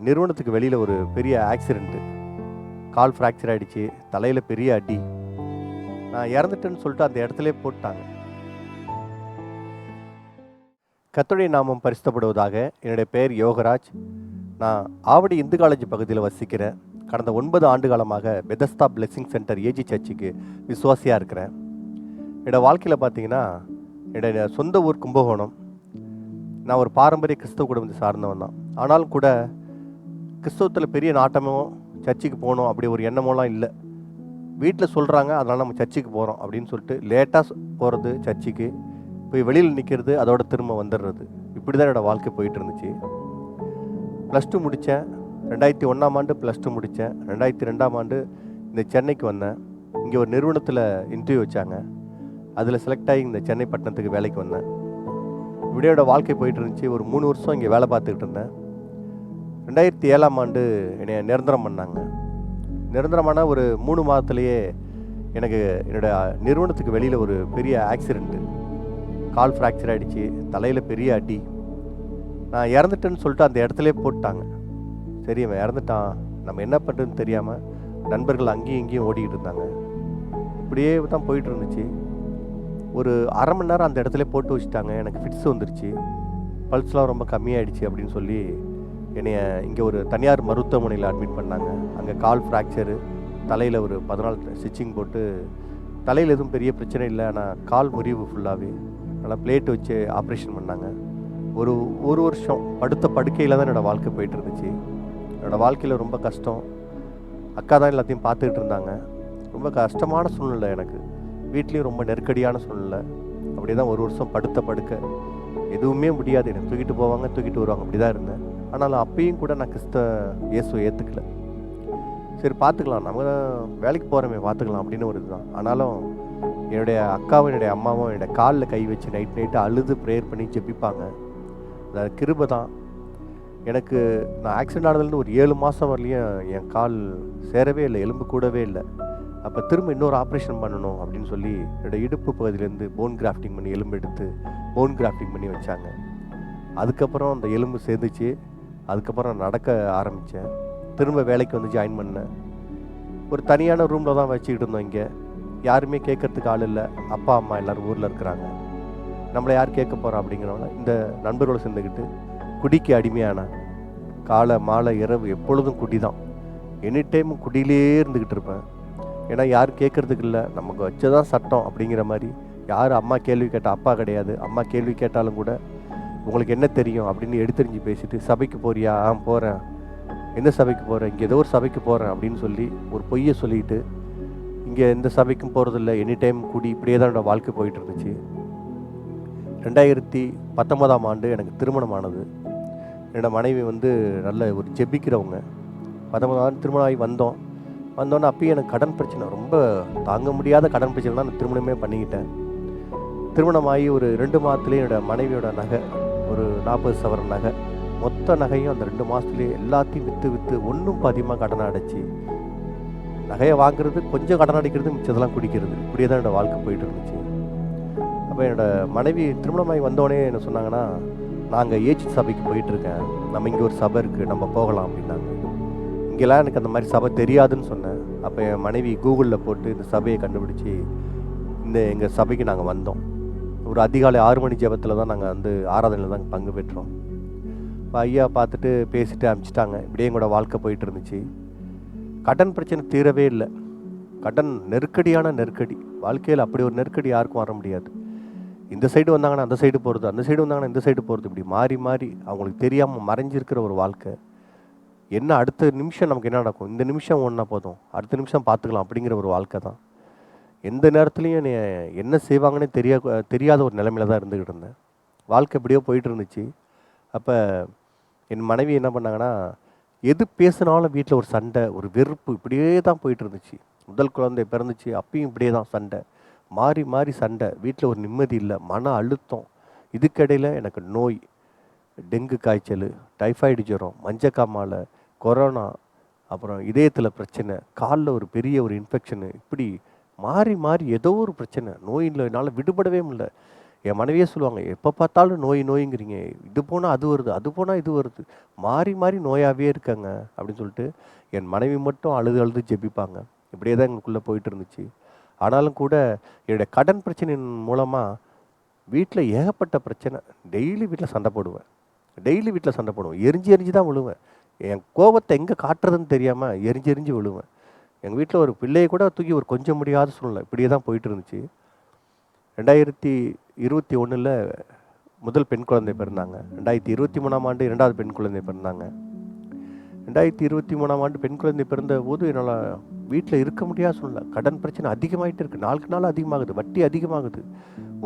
நிறுவனத்துக்கு வெளியில் ஒரு பெரிய ஆக்சிடெண்ட்டு. கால் ஃப்ராக்சர் ஆகிடுச்சு, தலையில் பெரிய அடி. நான் இறந்துட்டேன்னு சொல்லிட்டு அந்த இடத்துலே போட்டாங்க. கர்த்தருடைய நாமம் பரிசுத்தப்படுவதாக. என்னுடைய பெயர் யோகராஜ். நான் ஆவடி இந்து காலேஜ் பகுதியில் வசிக்கிறேன். கடந்த 9 ஆண்டு காலமாக பெதஸ்தா பிளெஸிங் சென்டர் ஏஜி சர்ச்சுக்கு விசுவாசியாக இருக்கிறேன். என்னோடய வாழ்க்கையில் பார்த்தீங்கன்னா, என்னுடைய சொந்த ஊர் கும்பகோணம். நான் ஒரு பாரம்பரிய கிறிஸ்தவ குடும்பத்தை சார்ந்தவன் தான். ஆனாலும் கூட கிறிஸ்தவத்தில் பெரிய நாட்டமோ சர்ச்சுக்கு போகணும் அப்படி ஒரு எண்ணமோலாம் இல்லை. வீட்டில் சொல்கிறாங்க, அதனால் நம்ம சர்ச்சுக்கு போகிறோம் அப்படின்னு சொல்லிட்டு லேட்டாக போகிறது சர்ச்சுக்கு, போய் வெளியில் நிற்கிறது, அதோட திரும்ப வந்துடுறது. இப்படி தான் என்னோடய வாழ்க்கை போயிட்டு இருந்துச்சு. +2 முடித்தேன். 2001ஆம் ஆண்டு +2 முடித்தேன். 2002ஆம் ஆண்டு இந்த சென்னைக்கு வந்தேன். இங்கே ஒரு நிறுவனத்தில் இன்டர்வியூ வச்சாங்க. அதில் செலக்ட் ஆகி இந்த சென்னை பட்டணத்துக்கு வேலைக்கு வந்தேன். இப்படியோட வாழ்க்கை போயிட்டு இருந்துச்சு. ஒரு 3 வருஷம் இங்கே வேலை பார்த்துக்கிட்டு இருந்தேன். 2007ஆம் ஆண்டு என்னை நிரந்தரம் பண்ணாங்க. நிரந்தரமான ஒரு 3 மாதத்துலேயே எனக்கு என்னோடய நிறுவனத்துக்கு வெளியில் ஒரு பெரிய ஆக்சிடெண்ட்டு. கால் ஃப்ராக்சர் ஆகிடுச்சு, தலையில் பெரிய அடி. நான் இறந்துட்டேன்னு சொல்லிட்டு அந்த இடத்துலே போட்டாங்க. சரி, அவன் இறந்துட்டான், நம்ம என்ன பண்ணுறதுன்னு தெரியாமல் நண்பர்கள் அங்கேயும் இங்கேயும் ஓடிக்கிட்டு இருந்தாங்க. இப்படியே தான் போயிட்டு இருந்துச்சு. ஒரு அரை மணி நேரம் அந்த இடத்துல போட்டு வச்சுட்டாங்க. எனக்கு ஃபிட்ஸ் வந்துருச்சு, பல்ஸ்லாம் ரொம்ப கம்மியாயிடுச்சு அப்படின்னு சொல்லி என்னைய இங்கே ஒரு தனியார் மருத்துவமனையில் அட்மிட் பண்ணாங்க. அங்கே கால் ஃப்ராக்சரு, தலையில் ஒரு 14 ஸ்டிச்சிங் போட்டு, தலையில் எதுவும் பெரிய பிரச்சனை இல்லை, ஆனால் கால் முறிவு ஃபுல்லாகவே. நல்லா பிளேட் வச்சு ஆப்ரேஷன் பண்ணாங்க. ஒரு வருஷம் படுத்த படுக்கையில் தான் என்னோடய வாழ்க்கை போயிட்டு இருந்துச்சு. என்னோடய வாழ்க்கையில் ரொம்ப கஷ்டம். அக்கா தான் எல்லாத்தையும் பார்த்துக்கிட்டு இருந்தாங்க. ரொம்ப கஷ்டமான சூழ்நிலை எனக்கு. வீட்லேயும் ரொம்ப நெருக்கடியான சூழ்நிலை. அப்படியே தான் ஒரு வருஷம் படுத்த படுக்க, எதுவுமே முடியாது. எனக்கு தூக்கிட்டு போவாங்க, தூக்கிட்டு வருவாங்க, அப்படி தான் இருந்தேன். ஆனாலும் அப்பயும் கூட நான் இயேசுவை ஏற்றுக்கல. சரி பார்த்துக்கலாம், நம்ம வேலைக்கு போகிறோமே பார்த்துக்கலாம் அப்படின்னு ஒரு இதுதான். ஆனாலும் என்னுடைய அக்காவும் என்னுடைய அம்மாவும் என்னுடைய காலில் கை வச்சு நைட்டு அழுது ப்ரேயர் பண்ணி ஜெபிப்பாங்க. அது கிருபை தான். எனக்கு நான் ஆக்சிடென்ட் ஆனதுலேருந்து ஒரு 7 மாதம் வரலையும் என் கால் சேரவே இல்லை, எலும்பு கூடவே இல்லை. அப்போ திரும்ப இன்னொரு ஆப்ரேஷன் பண்ணணும் அப்படின்னு சொல்லி என்னோடய இடுப்பு பகுதியிலேருந்து போன் கிராஃப்டிங் பண்ணி எலும்பு எடுத்து போன் கிராஃப்டிங் பண்ணி வச்சாங்க. அதுக்கப்புறம் அந்த எலும்பு சேர்ந்துச்சு. அதுக்கப்புறம் நான் நடக்க ஆரம்பித்தேன். திரும்ப வேலைக்கு வந்து ஜாயின் பண்ணேன். ஒரு தனியான ரூமில் தான் வச்சுக்கிட்டு இருந்தோம். இங்கே யாருமே கேட்கறதுக்கு ஆள் இல்லை. அப்பா அம்மா எல்லோரும் ஊரில் இருக்கிறாங்க. நம்மளை யார் கேட்க போகிறோம் அப்படிங்கிறவங்க இந்த நண்பரோடு சேர்ந்துக்கிட்டு குடிக்கு அடிமையானேன். காலை மாலை இரவு எப்பொழுதும் குடி தான். எனி டைம் குடியிலே இருந்துக்கிட்டு இருப்பேன். ஏன்னா யாரும் கேட்குறதுக்கு இல்லை, நமக்கு வச்சதான் சட்டம் அப்படிங்கிற மாதிரி. யார் அம்மா கேள்வி கேட்டால் அப்பா கிடையாது. அம்மா கேள்வி கேட்டாலும் கூட உங்களுக்கு என்ன தெரியும் அப்படின்னு எடுத்தெறிஞ்சு பேசிட்டு, சபைக்கு போறியா? போகிறேன். எந்த சபைக்கு போகிறேன்? இங்கே ஏதோ ஒரு சபைக்கு போகிறேன் அப்படின்னு சொல்லி ஒரு பொய்யை சொல்லிட்டு இங்கே எந்த சபைக்கும் போகிறதில்ல, எனி டைம் குடி, இப்படியே தான் என்னோடய வாழ்க்கை போயிட்டு இருந்துச்சு. 2019ஆம் ஆண்டு எனக்கு திருமணம் ஆனது. என்னோடய மனைவி நல்ல ஒரு ஜெபிக்கிறவங்க. 19 ஆண்டு திருமணம் ஆகி வந்தோன்னே அப்பயும் எனக்கு கடன் பிரச்சனை, ரொம்ப தாங்க முடியாத கடன் பிரச்சனை தான் நான் திருமணமே பண்ணிக்கிட்டேன். திருமணமாகி ஒரு 2 மாதத்துலேயே என்னோடய மனைவியோட நகை, ஒரு 40 சவரன் நகை, மொத்த நகையும் அந்த 2 மாதத்துலேயே எல்லாத்தையும் விற்று ஒன்றும் அதிகமாக கடனை அடைச்சி, நகையை வாங்குறது, கொஞ்சம் கடன் அடைக்கிறது, மிச்சதெல்லாம் குடிக்கிறது, இப்படியே தான் என்னோடய வாழ்க்கை போயிட்டு இருந்துச்சு. அப்போ என்னோடய மனைவி திருமணமாகி வந்தோடனே என்ன சொன்னாங்கன்னா, நாங்கள் ஏஜி சபைக்கு போயிட்டுருக்கேன், நம்ம இங்கே ஒரு சபை இருக்குது, நம்ம போகலாம் அப்படின்னாங்க. இங்கெல்லாம் எனக்கு அந்த மாதிரி சபை தெரியாதுன்னு சொன்னேன். அப்போ என் மனைவி கூகுளில் போட்டு இந்த சபையை கண்டுபிடிச்சி எங்கள் சபைக்கு நாங்கள் வந்தோம். ஒரு அதிகாலை 6 மணி ஜெபத்தில் தான் நாங்கள் ஆராதனையில் தான் பங்கு பெற்றோம். இப்போ ஐயா பார்த்துட்டு பேசிட்டு அனுப்பிச்சிட்டாங்க. இப்படியே எங்களோட வாழ்க்கை போயிட்டு இருந்துச்சு. கடன் பிரச்சனை தீரவே இல்லை. கடன் நெருக்கடியான நெருக்கடி. வாழ்க்கையில் அப்படி ஒரு நெருக்கடி யாருக்கும் வர முடியாது. இந்த சைடு வந்தாங்கன்னா அந்த சைடு போகிறது, அந்த சைடு வந்தாங்கன்னா இந்த சைடு போகிறது, இப்படி மாறி மாறி அவங்களுக்கு தெரியாமல் மறைஞ்சிருக்கிற ஒரு வாழ்க்கை. என்ன அடுத்த நிமிஷம் நமக்கு என்ன நடக்கும், இந்த நிமிஷம் ஒன்றா போதும், அடுத்த நிமிஷம் பார்த்துக்கலாம் அப்படிங்கிற ஒரு வாழ்க்கை தான். எந்த நேரத்துலையும் என்ன செய்வாங்கன்னே தெரியாத ஒரு நிலைமையில தான் இருந்துக்கிட்டு இருந்தேன். வாழ்க்கை எப்படியோ போயிட்டு இருந்துச்சு. அப்போ என் மனைவி என்ன பண்ணாங்கன்னா, எது பேசினாலும் வீட்டில் ஒரு சண்டை, ஒரு வெறுப்பு, இப்படியே தான் போயிட்டு இருந்துச்சு. முதல் குழந்தை பிறந்துச்சு, அப்பயும் இப்படியே தான் சண்டை, மாறி மாறி சண்டை. வீட்டில் ஒரு நிம்மதி இல்லை, மன அழுத்தம். இதுக்கிடையில் எனக்கு நோய், டெங்கு காய்ச்சல், டைஃபாய்டு ஜுரம், மஞ்சக்காமாலை, கொரோனா, அப்புறம் இதயத்தில் பிரச்சனை, காலில் ஒரு பெரிய ஒரு இன்ஃபெக்ஷனு, இப்படி மாறி மாறி ஏதோ ஒரு பிரச்சனை. நோயினால் விடுபடவே முடியல. என் மனைவியே சொல்லுவாங்க, எப்போ பார்த்தாலும் நோய் நோய்ங்கிறீங்க, இது போனால் அது வருது, அது போனால் இது வருது, மாறி மாறி நோயாகவே இருக்காங்க அப்படின்னு சொல்லிட்டு என் மனைவி மட்டும் அழுது அழுது ஜெபிப்பாங்க. இப்படியே தான் எங்களுக்குள்ளே போயிட்டு இருந்துச்சு. ஆனாலும் கூட என்னுடைய கடன் பிரச்சனையின் மூலமாக வீட்டில் ஏகப்பட்ட பிரச்சனை. டெய்லி வீட்டில் சண்டை போடுவேன், டெய்லி வீட்டில் சண்டை போடுவேன், எரிஞ்சு எரிஞ்சு தான் விழுவேன். என் கோபத்தை எங்கே காட்டுறதுன்னு தெரியாமல் எரிஞ்சு எரிஞ்சு விழுவேன். எங்கள் வீட்டில் ஒரு பிள்ளையை கூட தூக்கி ஒரு கொஞ்சம் முடியாத சூழ்நிலை இப்படியே தான் போயிட்டு இருந்துச்சு. 2021 முதல் பெண் குழந்தை பிறந்தாங்க. 2023 ஆண்டு 2வது பெண் குழந்தை பிறந்தாங்க. 2023 ஆண்டு பெண் குழந்தை பிறந்த போது என்னால் வீட்டில் இருக்க முடியாத சூழ்நிலை. கடன் பிரச்சனை அதிகமாகிட்டு இருக்குது, நாளுக்கு நாள் அதிகமாகுது, வட்டி அதிகமாகுது.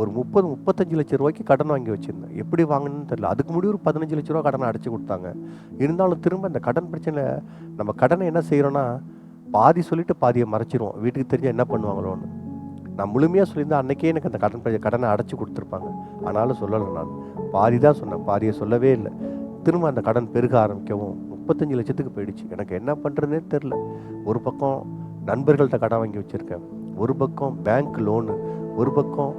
ஒரு 30-35 லட்ச ரூபாய்க்கு கடன் வாங்கி வச்சுருந்தேன். எப்படி வாங்கணும்னு தெரியல. அதுக்கு முன்னாடி ஒரு 15 லட்ச ரூபா கடனை அடைச்சி கொடுத்தாங்க. இருந்தாலும் திரும்ப இந்த கடன் பிரச்சனை, நம்ம கடனை என்ன செய்கிறோன்னா, பாதி சொல்லிவிட்டு பாதியை மறைச்சிருவோம், வீட்டுக்கு தெரிஞ்சால் என்ன பண்ணுவாங்களோன்னு. நான் முழுமையாக சொல்லியிருந்தேன், அன்றைக்கே எனக்கு அந்த கடனை அடைச்சி கொடுத்துருப்பாங்க. ஆனாலும் சொல்லலை. நான் பாதி தான் சொன்னேன், பாதியை சொல்லவே இல்லை. திரும்ப அந்த கடன் பெருக ஆரம்பிக்கவும் 35 லட்சத்துக்கு போயிடுச்சு. எனக்கு என்ன பண்ணுறதுனே தெரில. ஒரு பக்கம் நண்பர்கள்ட்ட கடன் வாங்கி வச்சுருக்கேன், ஒரு பக்கம் பேங்க் லோனு, ஒரு பக்கம்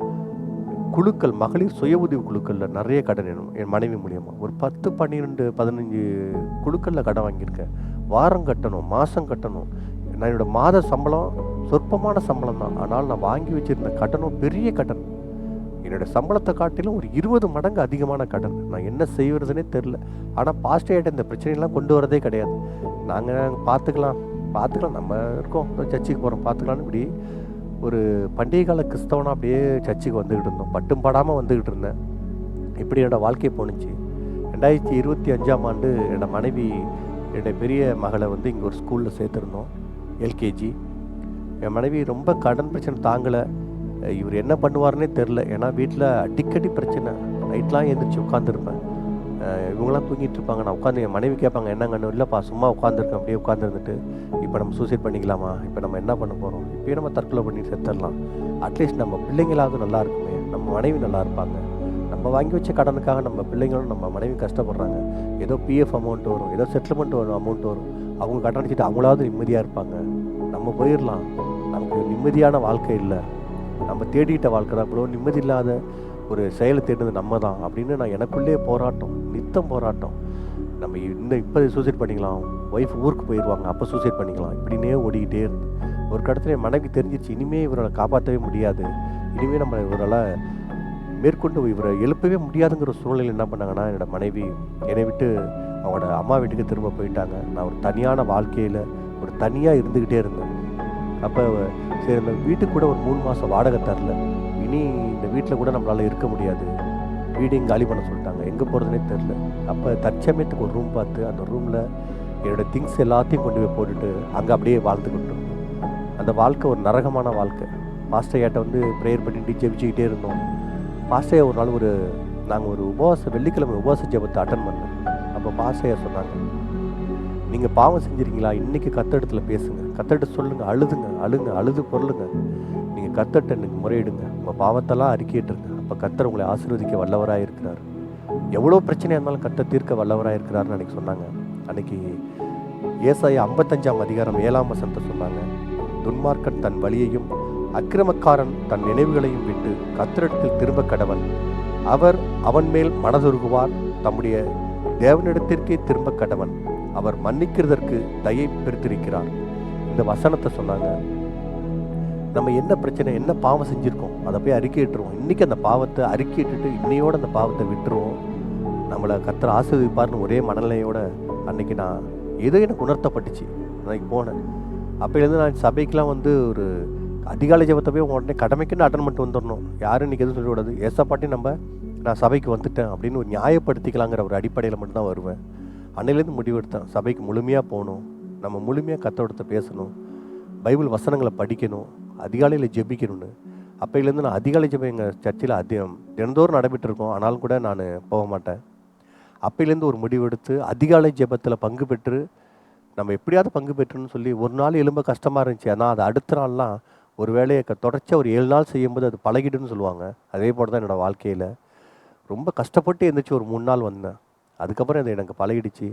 குழுக்கள், மகளிர் சுய உதவி குழுக்களில் நிறைய கடன் வேணும் என் மனைவி மூலியமாக. ஒரு 10, 12, 15 குழுக்களில் கடன் வாங்கியிருக்கேன். வாரம் கட்டணும், மாதம் கட்டணும். நான் என்னோடய மாத சம்பளம் சொற்பமான சம்பளம் தான். ஆனால் நான் வாங்கி வச்சுருந்த கடனும் பெரிய கடன். என்னோடய சம்பளத்தை காட்டிலும் ஒரு 20 மடங்கு அதிகமான கடன். நான் என்ன செய்வதுனே தெரில. ஆனால் பாஸ்டர்கிட்ட இந்த பிரச்சனைலாம் கொண்டு வரதே கிடையாது. நாங்கள் பார்த்துக்கலாம், நம்ம இருக்கோம், சர்ச்சுக்கு போகிறோம், பார்த்துக்கலான்னு இப்படி ஒரு பண்டிகை கால கிறிஸ்தவனாக அப்படியே சர்ச்சுக்கு வந்துக்கிட்டு இருந்தோம். பட்டும் படாமல் வந்துக்கிட்டு இருந்தேன். இப்படி என்னோடய வாழ்க்கை போணுச்சு. 2025 ஆண்டு என்னோடய மனைவி, என்னுடைய பெரிய மகளை இங்கே ஒரு ஸ்கூலில் சேர்த்துருந்தோம், எல்கேஜி. என் மனைவி ரொம்ப கடன் பிரச்சனை தாங்கலை. இவர் என்ன பண்ணுவார்னே தெரில. ஏன்னா வீட்டில் அடிக்கடி பிரச்சனை. நைட்லாம் எழுந்திரிச்சு உட்காந்துருப்பேன், இவங்களாம் தூங்கிட்டு இருப்பாங்க. நான் உட்காந்து, என் மனைவி கேட்பாங்க, என்னங்கன்னு. இல்லைப்பா, சும்மா உட்காந்துருக்கேன். அப்படியே உட்காந்துருந்துட்டு, இப்போ நம்ம சூசைட் பண்ணிக்கலாமா, இப்போ நம்ம என்ன பண்ண போகிறோம், இப்போயே நம்ம தற்கொலை பண்ணி செத்துடலாம், அட்லீஸ்ட் நம்ம பிள்ளைங்களாவது நல்லா இருக்குமே, நம்ம மனைவி நல்லா இருப்பாங்க. நம்ம வாங்கி வச்ச கடனுக்காக நம்ம பிள்ளைங்களும் நம்ம மனைவி கஷ்டப்படுறாங்க. ஏதோ பிஎஃப் அமௌண்ட் வரும், ஏதோ செட்டில்மெண்ட் வரும், அமௌண்ட் வரும், அவங்க கடன் அடிச்சுட்டு அவங்களாவது நிம்மதியாக இருப்பாங்க. நம்ம போயிடலாம், நமக்கு நிம்மதியான வாழ்க்கை இல்லை, நம்ம தேடிட்ட வாழ்க்கை தான். இவ்வளோ நிம்மதி இல்லாத ஒரு செயலை தேடுறது நம்ம தான் அப்படின்னு நான் எனக்குள்ளே போராட்டம், நித்தம் போராட்டம். நம்ம இப்போ சூசைட் பண்ணிக்கலாம், ஒய்ஃப் ஊருக்கு போயிடுவாங்க, அப்போ சூசைட் பண்ணிக்கலாம், இப்படின்னே ஓடிக்கிட்டே இருந்து ஒரு கடத்தில் என் மனைவி தெரிஞ்சிச்சு, இனிமேல் இவரை காப்பாற்றவே முடியாது, இனிமேல் நம்ம இவரால் மேற்கொண்டு இவரை எழுப்பவே முடியாதுங்கிற சூழ்நிலையில் என்ன பண்ணாங்கன்னா, என்னோடய மனைவி என்னை விட்டு அவங்களோட அம்மா வீட்டுக்கு திரும்ப போயிட்டாங்க. நான் ஒரு தனியான வாழ்க்கையில் ஒரு தனியாக இருந்துக்கிட்டே இருந்தேன். அப்போ சரி, இந்த வீட்டுக்கு கூட ஒரு 3 மாதம் வாடகை தரல, இனி இந்த வீட்டில் கூட நம்மளால் இருக்க முடியாது, வீடையும் காலி பண்ண சொல்லிட்டாங்க, எங்கே போகிறதுனே தெரில. அப்போ தற்சமயத்துக்கு ஒரு ரூம் பார்த்து, அந்த ரூமில் என்னோடய திங்ஸ் எல்லாத்தையும் கொண்டு போய் போட்டுட்டு அங்கே அப்படியே வாழ்ந்துக்கிட்டோம். அந்த வாழ்க்கை ஒரு நரகமான வாழ்க்கை. பாஸ்டர்கிட்ட ப்ரேயர் பண்ணிட்டு ஜெபிச்சுக்கிட்டே இருந்தோம். பாஸ்டர் ஒரு நாள் நாங்கள் ஒரு வெள்ளிக்கிழமை உபவாச ஜெபத்தை அட்டன் பண்ணோம். அப்போ பாஸ்டர் சொன்னாங்க, நீங்கள் பாவம் செஞ்சுருக்கீங்களா, இன்றைக்கி கத்தடத்துல பேசுங்க, கத்தட்ட சொல்லுங்கள், அழுது பொருளுங்க, நீங்கள் கத்தட்ட எனக்கு முறையிடுங்க, உங்கள் பாவத்தெல்லாம் அறிக்கையிட்டுருங்க, அப்போ கத்தர் உங்களை ஆசீர்வதிக்க வல்லவராக இருக்கிறார், எவ்வளோ பிரச்சனையாக இருந்தாலும் கத்த தீர்க்க வல்லவராக இருக்கிறாருன்னு அன்றைக்கி சொன்னாங்க. அன்றைக்கி ஏசாயா 55:7 சொன்னாங்க, துன்மார்க்கன் தன் வழியையும் அக்கிரமக்காரன் தன் நினைவுகளையும் விட்டு கத்தரிடத்தில் திரும்ப கடவன், அவர் அவன் மேல் மனதுருகுவார், தம்முடைய தேவனிடத்திற்கே திரும்ப கடவன், அவர் மன்னிக்கிறதற்கு தயை பெருத்திருக்கிறார். இந்த வசனத்தை சொன்னாங்க. நம்ம என்ன பிரச்சனை, என்ன பாவம் செஞ்சுருக்கோம், அதை போய் அறிக்கையிட்டுருவோம். இன்றைக்கி அந்த பாவத்தை அறிக்கையிட்டுட்டு இன்னையோடு அந்த பாவத்தை விட்டுருவோம், நம்மளை கர்த்தர் ஆசீர்வதிப்பார்னு ஒரே மனநிலையோடு அன்றைக்கி நான் ஏதோ எனக்கு உணர்த்தப்பட்டுச்சு. அன்றைக்கி போனேன். அப்போலேருந்து நான் சபைக்கெலாம் ஒரு அதிகாலை ஜெபத்தை போய் உடனே கடமைக்குன்னு அட்டன் பண்ணிட்டு வந்துடணும், யாரும் இன்றைக்கி எதுவும் சொல்லக்கூடாது, ஏசப்பாட்டி நான் சபைக்கு வந்துட்டேன் அப்படின்னு ஒரு நியாயப்படுத்திக்கலாங்கிற ஒரு அடிப்படையில் மட்டும்தான் வருவேன். அன்னையிலேருந்து முடிவெடுத்தேன், சபைக்கு முழுமையாக போகணும், நம்ம முழுமையாக கர்த்தரோட பேசணும், பைபிள் வசனங்களை படிக்கணும், அதிகாலையில் ஜெபிக்கணும்னு. அப்போலேருந்து நான் அதிகாலை ஜெபம் எங்கள் சர்ச்சில் தினந்தோறும் நடைபெற்றிருக்கோம், ஆனாலும் கூட நான் போக மாட்டேன். அப்போலேருந்து ஒரு முடிவெடுத்து அதிகாலை ஜெபத்தில் பங்கு பெற்று நம்ம எப்படியாவது பங்கு பெற்றுன்னு சொல்லி ஒரு நாள் எழும்ப கஷ்டமாக இருந்துச்சு. ஆனால் அது அடுத்த நாள்லாம் ஒரு வேலையை தொடர்ச்சியாக ஒரு 7 நாள் செய்யும்போது அது பழகிடுன்னு சொல்லுவாங்க. அதே போல் தான் என்னோடய வாழ்க்கையில் ரொம்ப கஷ்டப்பட்டு எழுந்திரிச்சு ஒரு 3 நாள் வந்தேன். அதுக்கப்புறம் அது எனக்கு பழகிடுச்சு.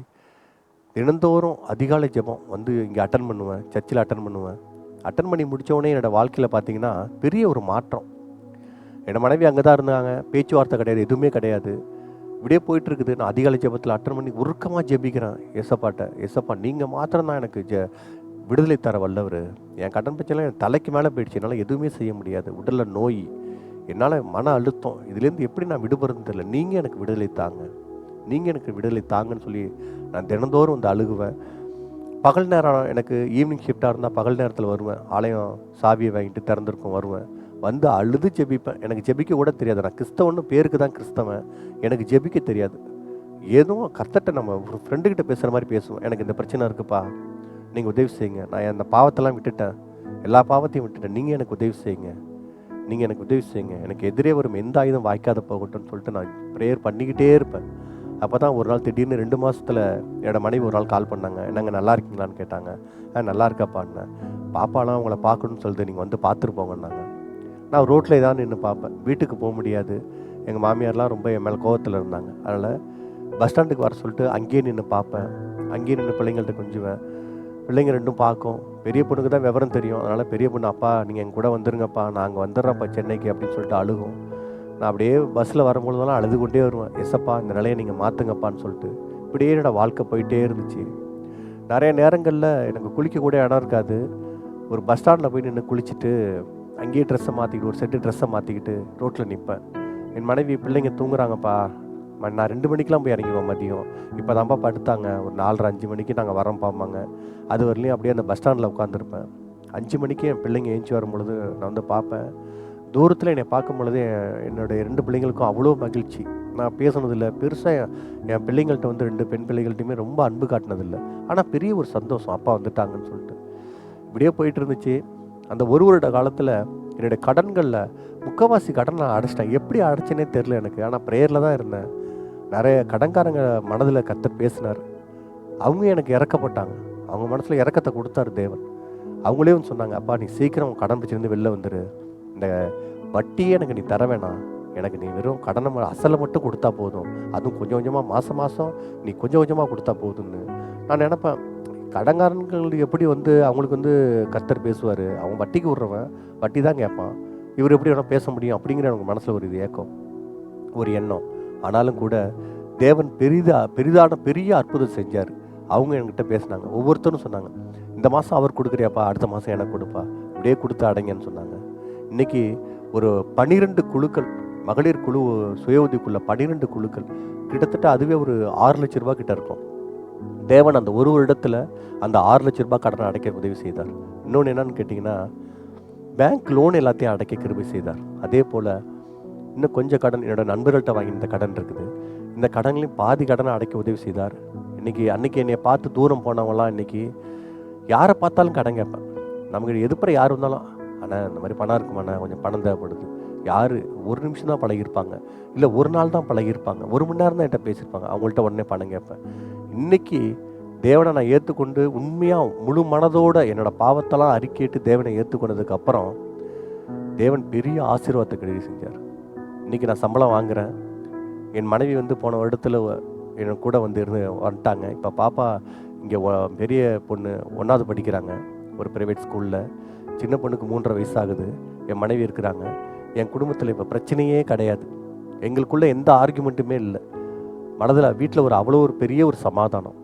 தினந்தோறும் அதிகாலை ஜெபம் இங்கே அட்டன் பண்ணுவேன், சர்ச்சில் அட்டன் பண்ணுவேன். அட்டன் பண்ணி முடித்தோடனே என்னோடய வாழ்க்கையில் பார்த்திங்கன்னா பெரிய ஒரு மாற்றம். என் மனைவி அங்கே தான் இருந்தாங்க. பேச்சுவார்த்தை கிடையாது, எதுவுமே கிடையாது. இப்படியே போயிட்டுருக்குது. நான் அதிகாலை ஜெபத்தில் அட்டெண்ட் பண்ணி உருக்கமாக ஜெபிக்கிறேன் ஏசப்பாட்ட. ஏசப்பா நீங்கள் மாத்திரம் தான் எனக்கு விடுதலை தர வல்லவர். என் கடன் பிரச்சனை என் தலைக்கு மேலே போயிடுச்சு. என்னால் எதுவுமே செய்ய முடியாது. உடலில் நோய், என்னால் மன அழுத்தம், இதுலேருந்து எப்படி நான் விடுபடுறதுன்னு தெரியல. நீங்கள் எனக்கு விடுதலை தாங்க, நீங்கள் எனக்கு விடுதலை தாங்கன்னு சொல்லி நான் தினந்தோறும் வந்து அழுகுவேன். பகல் நேரம் எனக்கு ஈவினிங் ஷிஃப்டாக இருந்தால் பகல் நேரத்தில் வருவேன். ஆலயம் சாவியை வாங்கிட்டு திறந்துருக்கும் வருவேன். வந்து அழுது ஜெபிப்பேன். எனக்கு ஜெபிக்க கூட தெரியாது. நான் கிறிஸ்தவன்னு பேருக்கு தான் கிறிஸ்தவன், எனக்கு ஜெபிக்க தெரியாது. ஏதோ கர்த்தர்ட்ட நம்ம ஒரு ஃப்ரெண்டுக்கிட்ட பேசுகிற மாதிரி பேசுவேன். எனக்கு இந்த பிரச்சனை இருக்குப்பா, நீங்கள் உதவி செய்யுங்க. நான் அந்த பாவத்தெல்லாம் விட்டுட்டேன், எல்லா பாவத்தையும் விட்டுட்டேன். நீங்கள் எனக்கு உதவி செய்யுங்க, நீங்கள் எனக்கு உதவி செய்யுங்க. எனக்கு எதிரே வரும் எந்த ஆயுதம் வாய்க்காத போகட்டும்னு சொல்லிட்டு நான் ப்ரேயர் பண்ணிக்கிட்டே இருப்பேன். அப்போ தான் ஒரு நாள் திடீர்னு 2 மாதத்தில் என்னோடய மனைவி ஒரு நாள் கால் பண்ணாங்க. என்னங்க நல்லா இருக்கீங்களான்னு கேட்டாங்க. நல்லா இருக்காப்பான்னு. பாப்பாலாம் உங்களை பார்க்கணுன்னு சொல்லிட்டு நீங்கள் வந்து பார்த்துட்டு போங்கன்னாங்க. நான் ரோட்டில் ஏதாவது நின்று பார்ப்பேன். வீட்டுக்கு போக முடியாது. எங்கள் மாமியார்லாம் ரொம்ப என் மேலே கோவத்தில் இருந்தாங்க. அதனால் பஸ் ஸ்டாண்டுக்கு வர சொல்லிட்டு அங்கேயே நின்று பார்ப்பேன். அங்கேயே நின்று பிள்ளைங்கள்ட்ட கொஞ்சுவேன். பிள்ளைங்க ரெண்டும் பார்க்கும். பெரிய பொண்ணுக்கு தான் விவரம் தெரியும். அதனால் பெரிய பொண்ணு, அப்பா நீங்கள் எங்கள் கூட வந்துருங்கப்பா, நான் அங்கே வந்துடுறேன்ப்பா சென்னைக்கு அப்படின்னு சொல்லிட்டு அழுகும். நான் அப்படியே பஸ்ஸில் வரும்பொழுதெல்லாம் அழுது கொண்டே வருவேன். எஸ்ஸப்பா இந்த நிலையை நீங்கள் மாற்றுங்கப்பான்னு சொல்லிட்டு. இப்படியே என்னோடய வாழ்க்கை போயிட்டே இருந்துச்சு. நிறைய நேரங்களில் எனக்கு குளிக்கக்கூட இடம் இருக்காது. ஒரு பஸ் ஸ்டாண்டில் போய் நின்று குளிச்சுட்டு அங்கேயே ட்ரெஸ்ஸை மாற்றிக்கிட்டு, ஒரு செட்டு ட்ரெஸ்ஸை மாற்றிக்கிட்டு ரோட்டில் நிற்பேன். என் மனைவி, பிள்ளைங்க தூங்குறாங்கப்பா, நான் 2 மணிக்கெலாம் போய் இறங்கிடுவோம். மதியம் இப்போ தான்ப்பா படுத்தாங்க, ஒரு 4:30-5 மணிக்கு நாங்கள் வரோம் பாம்பாங்க. அது வரலையும் அப்படியே அந்த பஸ் ஸ்டாண்டில் உட்காந்துருப்பேன். 5 மணிக்கு என் பிள்ளைங்க ஏஞ்சி வரும்பொழுது நான் வந்து பார்ப்பேன். தூரத்தில் என்னை பார்க்கும் பொழுது என்னுடைய 2 பிள்ளைங்களுக்கும் அவ்வளோ மகிழ்ச்சி. நான் பேசுனதில்லை பெருசாக, என் பிள்ளைங்கள்ட்ட வந்து 2 பெண் பிள்ளைகள்ட்டையுமே ரொம்ப அன்பு காட்டினதில்லை. ஆனால் பெரிய ஒரு சந்தோஷம், அப்பா வந்துட்டாங்கன்னு சொல்லிட்டு. இப்படியே போயிட்டு இருந்துச்சு. அந்த 1 வருட காலத்தில் என்னுடைய கடன்களில் முக்கால்வாசி கடன் நான் அடைச்சிட்டேன். எப்படி அடைச்சேனே தெரில எனக்கு. ஆனால் ப்ரேயரில் தான் இருந்தேன். நிறைய கடன்காரங்க மனதில் கர்த்தர் பேசினார். அவங்க எனக்கு இறக்கப்பட்டாங்க. அவங்க மனசில் இறக்கத்தை கொடுத்தாரு தேவன். அவங்களே வந்து சொன்னாங்க, அப்பா நீ சீக்கிரம் கடன் பிரச்சனைந்து வெளில வந்துடு, இந்த வட்டியே எனக்கு நீ தர வேணாம், எனக்கு நீ வெறும் கடனை அசலை மட்டும் கொடுத்தா போதும், அதுவும் கொஞ்சம் கொஞ்சமாக மாதம் மாதம் நீ கொஞ்சம் கொஞ்சமாக கொடுத்தா போதும்னு. நான் நினப்பேன், கடன்காரன்கள் எப்படி வந்து அவங்களுக்கு வந்து கர்த்தர் பேசுவார், அவன் வட்டிக்கு விட்றவன் வட்டி தான் கேட்பான், இவர் எப்படி வேணால் பேச முடியும் அப்படிங்கிற எனக்கு மனசில் ஒரு இது ஏக்கம், ஒரு எண்ணம். ஆனாலும் கூட தேவன் பெரிதான பெரிய அற்புதம் செஞ்சார். அவங்க என்கிட்ட பேசினாங்க. ஒவ்வொருத்தரும் சொன்னாங்க, இந்த மாதம் அவர் கொடுக்குறியாப்பா, அடுத்த மாதம் எனக்கு கொடுப்பா, இப்படியே கொடுத்து அடைங்கன்னு சொன்னாங்க. இன்றைக்கி ஒரு 12 குழுக்கள், மகளிர் குழு, சுய உதவிக்குள்ள 12 குழுக்கள், கிட்டத்தட்ட அதுவே ஒரு 6 லட்ச ரூபா கிட்ட இருக்கும். தேவன் அந்த ஒரு வருடத்தில் அந்த 6 லட்ச ரூபாய் கடனை அடைக்க உதவி செய்தார். இன்னொன்று என்னன்னு கேட்டிங்கன்னா, பேங்க் லோன் எல்லாத்தையும் அடைக்க கிருபை செய்தார். அதே போல் இன்னும் கொஞ்சம் கடன் என்னோட நண்பர்கள்ட்ட வாங்கி இந்த கடன் இருக்குது, இந்த கடன்லையும் பாதி கடனை அடைக்க உதவி செய்தார். அன்றைக்கி என்னை பார்த்து தூரம் போனவங்களாம் இன்றைக்கி யாரை பார்த்தாலும் கடன் கேட்பேன். நமக்கு எதுப்புற யார் வந்தாலும், ஆனால் இந்த மாதிரி பணம் இருக்குமாண்ணா, கொஞ்சம் பணம் தேவைப்படுது. யார் ஒரு நிமிஷம் தான் பழகியிருப்பாங்க, இல்லை ஒரு நாள் தான் பழகியிருப்பாங்க, 1 மணி நேரம் தான் என்கிட்ட பேசியிருப்பாங்க, அவங்கள்ட்ட உடனே பணம் கேட்பேன். இன்றைக்கி தேவனை நான் ஏற்றுக்கொண்டு உண்மையாக முழு மனதோடு என்னோடய பாவத்தெல்லாம் அறிக்கையிட்டு தேவனை ஏற்றுக்கொண்டதுக்கப்புறம் தேவன் பெரிய ஆசீர்வாதத்தை கிடையாது செஞ்சார். இன்றைக்கி நான் சம்பளம் வாங்குகிறேன். என் மனைவி வந்து போன வருடத்தில் என் கூட வந்து வந்துட்டாங்க. இப்போ பாப்பா இங்கே பெரிய பொண்ணு 1வது படிக்கிறாங்க ஒரு ப்ரைவேட் ஸ்கூலில். சின்ன பொண்ணுக்கு 3.5 வயசு ஆகுது. என் மனைவி இருக்கிறாங்க. என் குடும்பத்தில் இப்போ பிரச்சனையே கிடையாது. எங்களுக்குள்ளே எந்த ஆர்குமெண்ட்டுமே இல்லை. மனதில் வீட்டில் அவ்வளோ ஒரு பெரிய ஒரு சமாதானம்.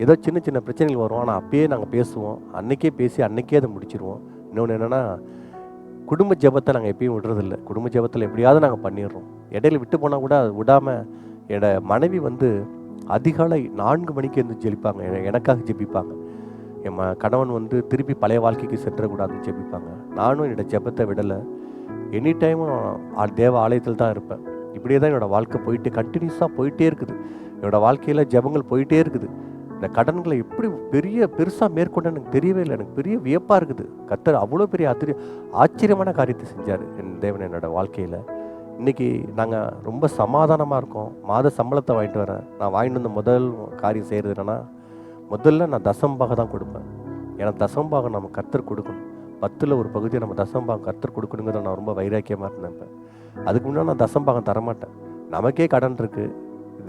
ஏதோ சின்ன சின்ன பிரச்சனைகள் வரும், ஆனால் அப்பயே நாங்கள் பேசுவோம். அன்றைக்கே பேசி அன்றைக்கே அதை முடிச்சிடுவோம். இன்னொன்று என்னென்னா, குடும்ப ஜெபத்தை நாங்கள் எப்பயும் விடுறதில்லை. குடும்ப ஜெபத்தில் எப்படியாவது நாங்கள் பண்ணிடுறோம். இடையில விட்டு போனால் கூட அது விடாமல் என்னோட மனைவி வந்து அதிகாலை 4 மணிக்கு இருந்து ஜெபிப்பாங்க, எனக்காக ஜெபிப்பாங்க. என் கணவன் வந்து திருப்பி பழைய வாழ்க்கைக்கு சென்றக்கூடாதுன்னு ஜெபிப்பாங்க. நானும் என்னோடய ஜெபத்தை விடலை. எனி டைமும் தேவ ஆலயத்தில் தான் இருப்பேன். இப்படியே தான் என்னோடய வாழ்க்கை போயிட்டு கண்டினியூஸாக போயிட்டே இருக்குது. என்னோடய வாழ்க்கையில் ஜெபங்கள் போயிட்டே இருக்குது. இந்த கடன்களை எப்படி பெருசாக மேற்கொண்டு எனக்கு தெரியவே இல்லை. எனக்கு பெரிய வியப்பாக இருக்குது. கர்த்தர் அவ்வளோ பெரிய ஆச்சரியமான காரியத்தை செஞ்சார் என் தேவன் என்னோடய வாழ்க்கையில். இன்றைக்கி நாங்கள் ரொம்ப சமாதானமாக இருக்கோம். மாத சம்பளத்தை வாங்கிட்டு வரேன். நான் வாங்கிட்டு வந்த முதல் காரியம் செய்கிறது என்னென்னா, முதல்ல நான் தசம்பாகம் தான் கொடுப்பேன். ஏன்னா தசம்பாகம் நம்ம கர்த்தர் கொடுக்கணும். 10ல் ஒரு பகுதியை நம்ம தசம்பாகம் கர்த்தர் கொடுக்கணுங்கிறத நான் ரொம்ப வைராக்கியமாக இருந்தேன். இப்போ அதுக்கு முன்னாடி நான் தசம்பாகம் தரமாட்டேன். நமக்கே கடன் இருக்குது,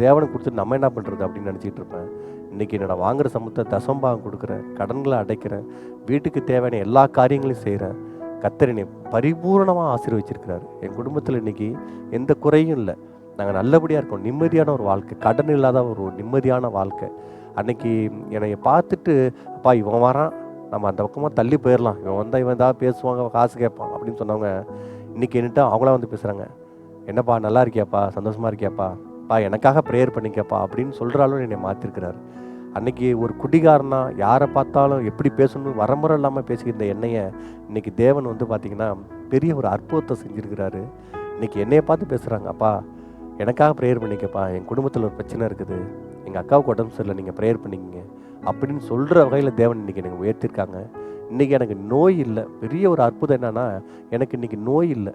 தேவனுக்கு கொடுத்துட்டு நம்ம என்ன பண்ணுறது அப்படின்னு நினச்சிட்டு இருப்பேன். இன்றைக்கி என்னோட வாங்குகிற சம்பளத்தை தசம்பாகம் கொடுக்குறேன், கடன்களை அடைக்கிறேன், வீட்டுக்கு தேவையான எல்லா காரியங்களையும் செய்கிறேன். கர்த்தர் என்னை பரிபூரணமாக ஆசீர்வச்சிருக்கிறாரு. என் குடும்பத்தில் இன்னைக்கு எந்த குறையும் இல்லை. நாங்கள் நல்லபடியாக இருக்கோம். நிம்மதியான ஒரு வாழ்க்கை, கடன் இல்லாத ஒரு நிம்மதியான வாழ்க்கை. அன்னைக்கு என்னை பார்த்துட்டு, அப்பா இவன் வரான், நம்ம அந்த பக்கமாக தள்ளி போயிடலாம், இவன் வந்தால் இவன் ஏதாவது பேசுவாங்க, காசு கேட்பான் அப்படின்னு சொன்னவங்க இன்றைக்கி என்கிட்ட அவங்களா வந்து பேசுகிறாங்க. என்னப்பா நல்லா இருக்கியாப்பா, சந்தோஷமாக இருக்கியாப்பா, எனக்காக ப்ரேயர் பண்ணிக்கப்பா அப்படின்னு சொல்கிறாலும் என்னை மாற்றிருக்கிறாரு. அன்றைக்கி ஒரு குடிகாரனா யாரை பார்த்தாலும் எப்படி பேசணும்னு வரமுறை இல்லாமல் பேசிக்கிற என்னைய இன்றைக்கி தேவன் வந்து பார்த்திங்கன்னா பெரிய ஒரு அற்புதத்தை செஞ்சுருக்கிறாரு. இன்றைக்கி என்னையை பார்த்து பேசுகிறாங்க, அப்பா எனக்காக ப்ரேயர் பண்ணிக்கப்பா, என் குடும்பத்தில் ஒரு பிரச்சனை இருக்குது, எங்கள் அக்காவுக்கு உடம்பு சரியில்லை, நீங்கள் ப்ரேயர் பண்ணிக்கங்க அப்படின்னு சொல்கிற வகையில் தேவன் இன்றைக்கி எனக்கு உயர்த்திருக்காங்க. இன்றைக்கி எனக்கு நோய் இல்லை. பெரிய ஒரு அற்புதம் என்னென்னா, எனக்கு இன்றைக்கி நோய் இல்லை,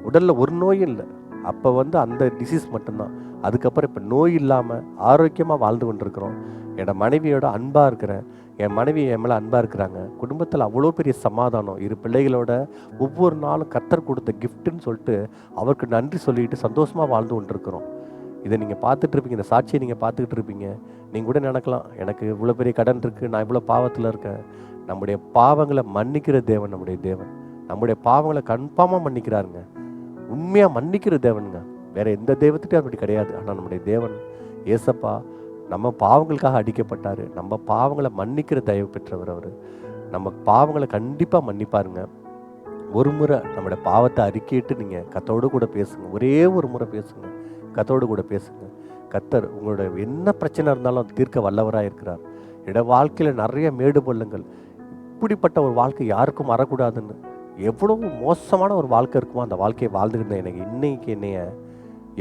உடலில் ஒரு நோயும் இல்லை. அப்போ வந்து அந்த டிசீஸ் மட்டும்தான். அதுக்கப்புறம் இப்போ நோய் இல்லாமல் ஆரோக்கியமாக வாழ்ந்து கொண்டிருக்கிறோம். என்னோட மனைவியோட அன்பாக இருக்கிறேன், என் மனைவி என் மேலே அன்பாக இருக்கிறாங்க. குடும்பத்தில் அவ்வளோ பெரிய சமாதானம். இரு பிள்ளைகளோட ஒவ்வொரு நாளும் கர்த்தர் கொடுத்த கிஃப்ட்டுன்னு சொல்லிட்டு அவருக்கு நன்றி சொல்லிட்டு சந்தோஷமாக வாழ்ந்து கொண்டிருக்கிறோம். இதை நீங்கள் பார்த்துட்ருப்பீங்க, இந்த சாட்சியை நீங்கள் பார்த்துக்கிட்டு இருப்பீங்க. நீங்கள் கூட நினைக்கலாம், எனக்கு இவ்வளோ பெரிய கடன் இருக்குது, நான் இவ்வளோ பாவத்தில் இருக்கேன். நம்முடைய பாவங்களை மன்னிக்கிற தேவன் நம்முடைய தேவன். நம்முடைய பாவங்களை கன்ஃபார்மாக மன்னிக்கிறாருங்க. உண்மையாக மன்னிக்கிற தேவனுங்க. வேறு எந்த தெய்வத்துட்டும் அப்படி கிடையாது. ஆனால் நம்முடைய தேவன் ஏசப்பா நம்ம பாவங்களுக்காக அடிக்கப்பட்டார். நம்ம பாவங்களை மன்னிக்கிற தயவு பெற்றவர் அவர். நம்ம பாவங்களை கண்டிப்பாக மன்னிப்பாருங்க. ஒரு முறை நம்மளோட பாவத்தை அறிக்கையிட்டு நீங்கள் கத்தோடு கூட பேசுங்க. ஒரே ஒரு முறை பேசுங்க, கத்தோடு கூட பேசுங்க. கத்தர் உங்களோட என்ன பிரச்சனை இருந்தாலும் அது தீர்க்க வல்லவராக இருக்கிறார். என்னோட வாழ்க்கையில் நிறைய மேடு பள்ளங்கள், இப்படிப்பட்ட ஒரு வாழ்க்கை யாருக்கும் வரக்கூடாதுன்னு எவ்வளவு மோசமான ஒரு வாழ்க்கை இருக்குமோ அந்த வாழ்க்கையை வாழ்ந்துக்கிட்டு எனக்கு இன்னைக்கு என்னைய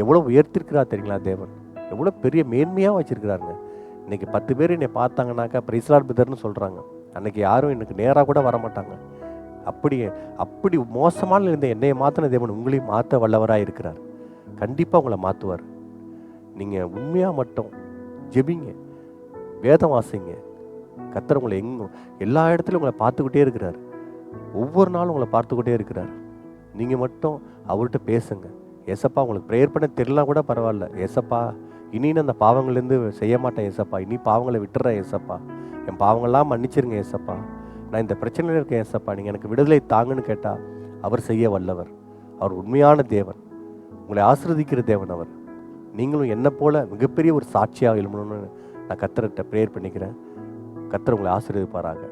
எவ்வளோ உயர்த்திருக்கிறார் தெரியுங்களா தேவன். எவ்வளோ பெரிய மேன்மையாக வச்சுருக்கிறாருங்க. இன்றைக்கி 10 பேர் என்னை பார்த்தாங்கனாக்கா பிரைஸ்லாட் பிரதர்னு சொல்கிறாங்க. அன்றைக்கி யாரும் எனக்கு நேராக கூட வரமாட்டாங்க. அப்படி மோசமான இருந்த என்னையை மாற்றின தேவன் உங்களையும் மாற்ற வல்லவராக இருக்கிறார். கண்டிப்பாக உங்களை மாற்றுவார். நீங்கள் உண்மையாக மட்டும் ஜெபிங்க, வேதம் வாசிங்க. கர்த்தர் உங்களை எல்லா இடத்துலையும் உங்களை பார்த்துக்கிட்டே இருக்கிறார். ஒவ்வொரு நாளும் உங்களை பார்த்துக்கிட்டே இருக்கிறார். நீங்கள் மட்டும் அவர்கிட்ட பேசுங்க. ஏசப்பா உங்களுக்கு ப்ரேயர் பண்ண தெரியலாம் கூட பரவாயில்ல, ஏசப்பா இனி அந்த பாவங்கள்லேருந்து செய்ய மாட்டேன் ஏசப்பா, இனி பாவங்களை விட்டுறேன் ஏசப்பா, என் பாவங்கள்லாம் மன்னிச்சிருங்க ஏசப்பா, நான் இந்த பிரச்சனையில் இருக்கேன் ஏசப்பா, நீங்கள் எனக்கு விடுதலை தாங்கன்னு கேட்டால் அவர் செய்ய வல்லவர். அவர் உண்மையான தேவன், உங்களை ஆசீர்வதிக்கிற தேவன் அவர். நீங்களும் என்னை போல் மிகப்பெரிய ஒரு சாட்சியாக எழுமணும்னு நான் கர்த்தர்கிட்ட ப்ரேயர் பண்ணிக்கிறேன். கர்த்தர் உங்களை ஆசீர்வதிப்பாராக.